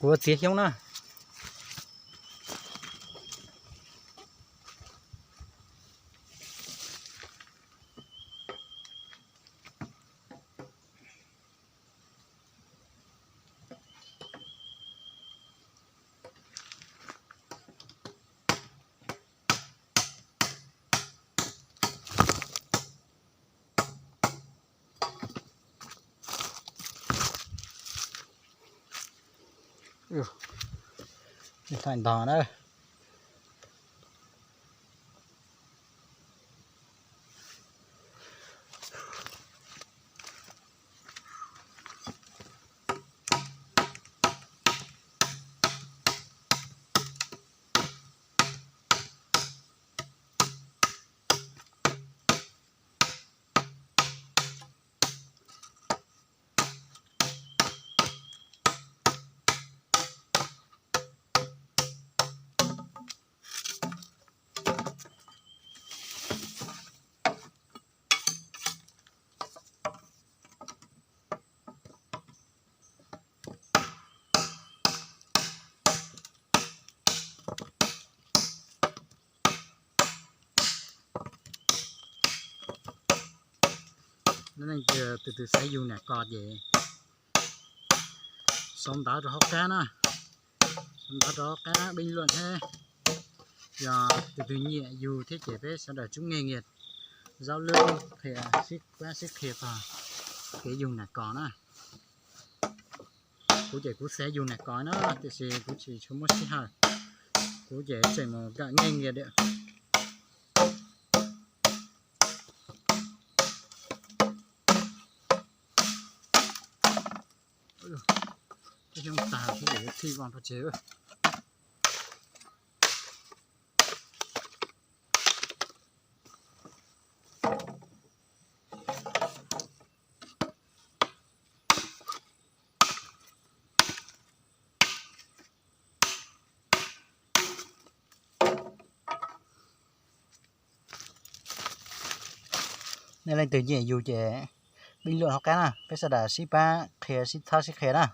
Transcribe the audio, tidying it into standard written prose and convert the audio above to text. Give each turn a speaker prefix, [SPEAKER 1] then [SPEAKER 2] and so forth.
[SPEAKER 1] của chiếc không nè. Thành đỏ đó. Nên từ từ sẽ dùng nè cọt vậy xong đá cho cá nè, xong đá cho cá bình luận thế giờ từ từ nhẹ dù thế chế phép sau đó chúng nghề nghiệp giao lưu thì xích quá xích thiệp cái dùng nè cọt nè cú chế cú sẽ dùng nè cọt nó thì sẽ cú chỉ cho một xí hả cú chế chạy một cả nghề nghiệp đấy. Cái chúng ta sẽ để thi vào chế rồi. Nên là tự nhiên dù chế bình luận học cái nè, bây giờ đã ship ba khía ship tha ship khía nè.